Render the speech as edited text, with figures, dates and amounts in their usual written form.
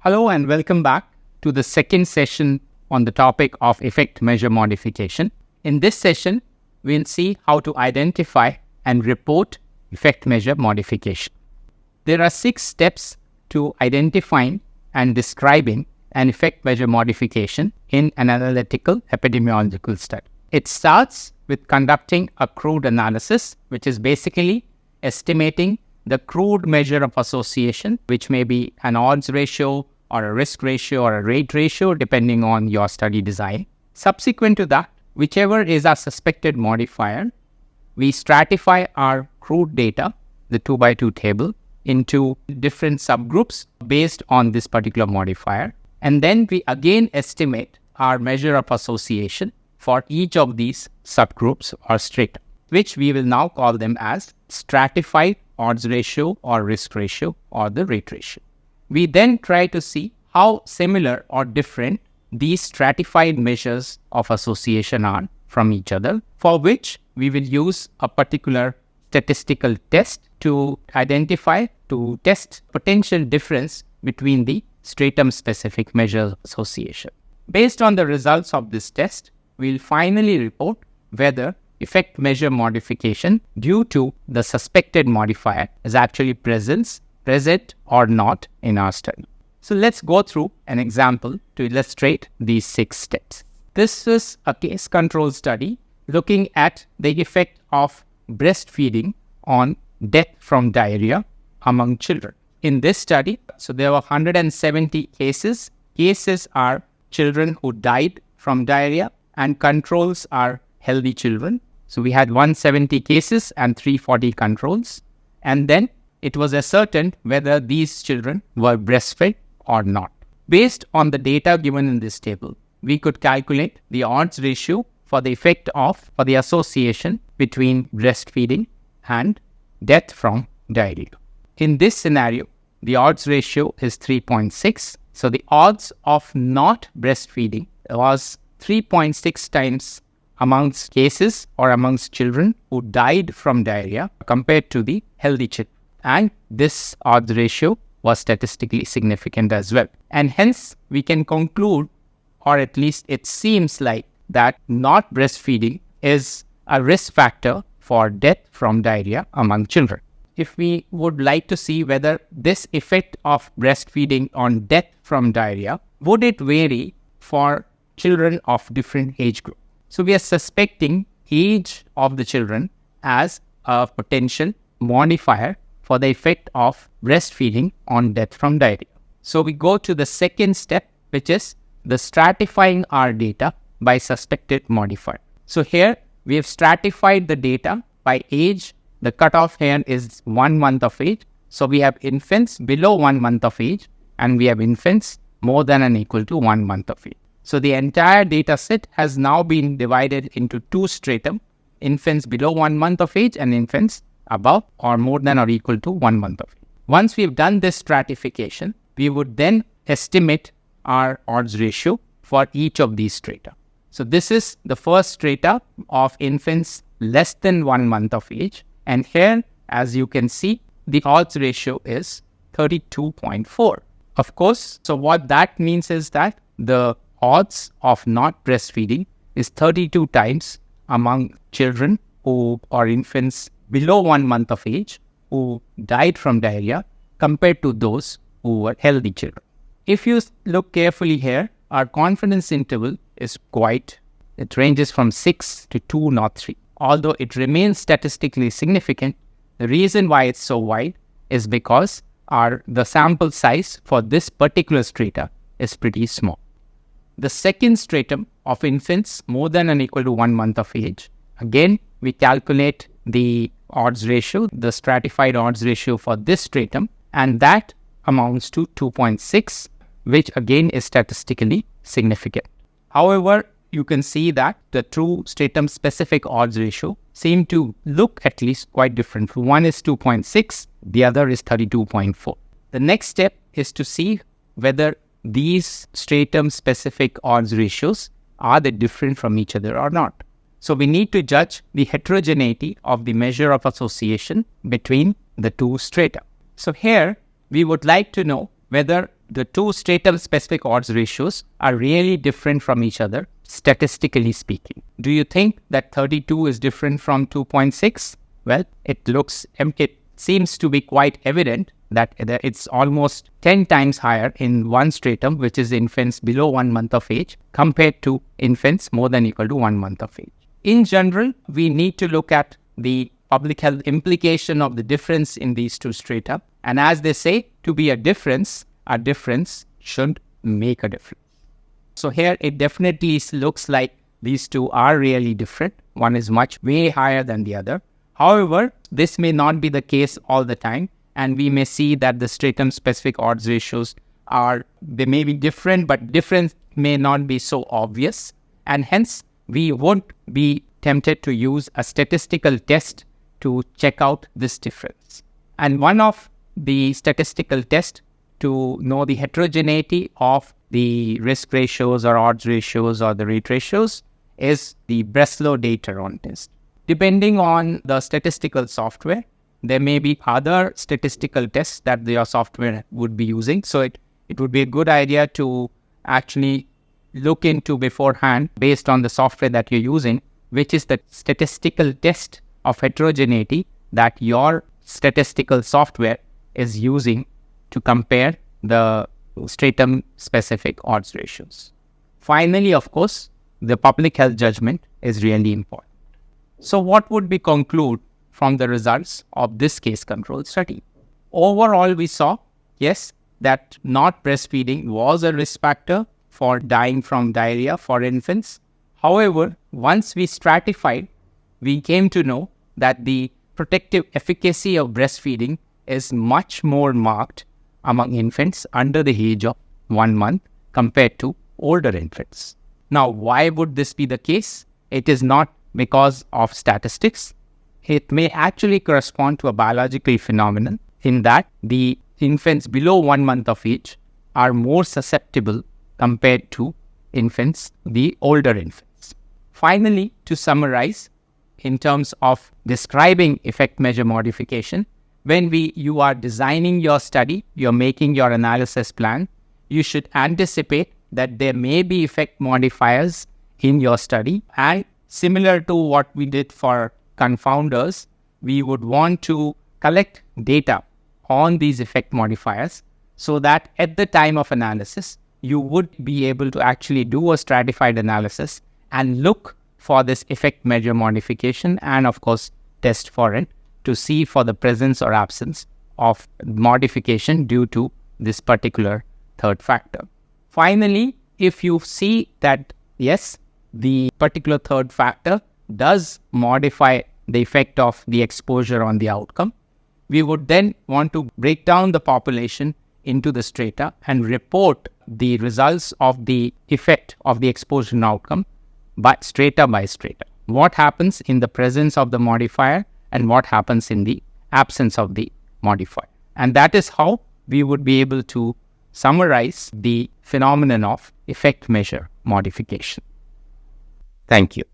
Hello and welcome back to the second session on the topic of effect measure modification. In this session, we'll see how to identify and report effect measure modification. There are 6 steps to identifying and describing an effect measure modification in an analytical epidemiological study. It starts with conducting a crude analysis, which is basically estimating the crude measure of association, which may be an odds ratio or a risk ratio or a rate ratio, depending on your study design. Subsequent to that, whichever is our suspected modifier, we stratify our crude data, the 2x2 table, into different subgroups based on this particular modifier. And then we again estimate our measure of association for each of these subgroups or strata, which we will now call them as stratified odds ratio or risk ratio or the rate ratio. We then try to see how similar or different these stratified measures of association are from each other, for which we will use a particular statistical test to test potential difference between the stratum-specific measures of association. Based on the results of this test, we'll finally report whether effect measure modification due to the suspected modifier is actually present or not in our study. So let's go through an example to illustrate these 6 steps. This is a case control study looking at the effect of breastfeeding on death from diarrhea among children. In this study, so there were 170 cases. Cases are children who died from diarrhea and controls are healthy children. So we had 170 cases and 340 controls. And then it was ascertained whether these children were breastfed or not. Based on the data given in this table, we could calculate the odds ratio for the association between breastfeeding and death from diarrhea. In this scenario, the odds ratio is 3.6. So the odds of not breastfeeding was 3.6 times amongst cases or amongst children who died from diarrhea compared to the healthy children. And this odds ratio was statistically significant as well. And hence, we can conclude, or at least it seems like, that not breastfeeding is a risk factor for death from diarrhea among children. If we would like to see whether this effect of breastfeeding on death from diarrhea, would it vary for children of different age group? So we are suspecting age of the children as a potential modifier for the effect of breastfeeding on death from diarrhea. So we go to the second step, which is the stratifying our data by suspected modifier. So here we have stratified the data by age. The cutoff here is 1 month of age. So we have infants below 1 month of age and we have infants more than or equal to 1 month of age. So the entire data set has now been divided into 2 stratum, infants below 1 month of age and infants above or more than or equal to 1 month of age. Once we've done this stratification, we would then estimate our odds ratio for each of these strata. So this is the first strata of infants less than 1 month of age. And here, as you can see, the odds ratio is 32.4. Of course, so what that means is that the odds of not breastfeeding is 32 times among children who are infants below 1 month of age who died from diarrhea compared to those who were healthy children. If you look carefully here, our confidence interval is it ranges from 6 to 203. Although it remains statistically significant, the reason why it's so wide is because the sample size for this particular strata is pretty small. The second stratum of infants more than or equal to 1 month of age, again, we calculate the odds ratio, the stratified odds ratio for this stratum, and that amounts to 2.6, which again is statistically significant. However, you can see that the true stratum-specific odds ratio seem to look at least quite different. One is 2.6, the other is 32.4. The next step is to see whether these stratum-specific odds ratios are they different from each other or not. So we need to judge the heterogeneity of the measure of association between the 2 strata. So here we would like to know whether the two stratum-specific odds ratios are really different from each other, statistically speaking. Do you think that 32 is different from 2.6? Well, it seems to be quite evident that it's almost 10 times higher in one stratum, which is infants below 1 month of age, compared to infants more than equal to 1 month of age. In general, we need to look at the public health implication of the difference in these two strata. And as they say, to be a difference should make a difference. So here it definitely looks like these two are really different. One is way higher than the other. However, this may not be the case all the time, and we may see that the stratum-specific odds ratios they may be different, but difference may not be so obvious, and hence we would be tempted to use a statistical test to check out this difference. And one of the statistical tests to know the heterogeneity of the risk ratios or odds ratios or the rate ratios is the Breslow Dataron test. Depending on the statistical software, there may be other statistical tests that your software would be using. So it would be a good idea to actually look into beforehand, based on the software that you're using, which is the statistical test of heterogeneity that your statistical software is using to compare the stratum-specific odds ratios. Finally, of course, the public health judgment is really important. So what would we conclude from the results of this case control study? Overall, we saw, yes, that not breastfeeding was a risk factor for dying from diarrhea for infants. However, once we stratified, we came to know that the protective efficacy of breastfeeding is much more marked among infants under the age of 1 month compared to older infants. Now, why would this be the case? It is not because of statistics. It may actually correspond to a biological phenomenon in that the infants below 1 month of age are more susceptible compared to the older infants. Finally, to summarize, in terms of describing effect measure modification, when you are designing your study, you're making your analysis plan, you should anticipate that there may be effect modifiers in your study. And similar to what we did for confounders, we would want to collect data on these effect modifiers so that at the time of analysis, you would be able to actually do a stratified analysis and look for this effect measure modification and, of course, test for it to see for the presence or absence of modification due to this particular third factor. Finally, if you see that, yes, the particular third factor does modify the effect of the exposure on the outcome, we would then want to break down the population into the strata and report the results of the effect of the exposure and outcome by strata. What happens in the presence of the modifier and what happens in the absence of the modifier. And that is how we would be able to summarize the phenomenon of effect measure modification. Thank you.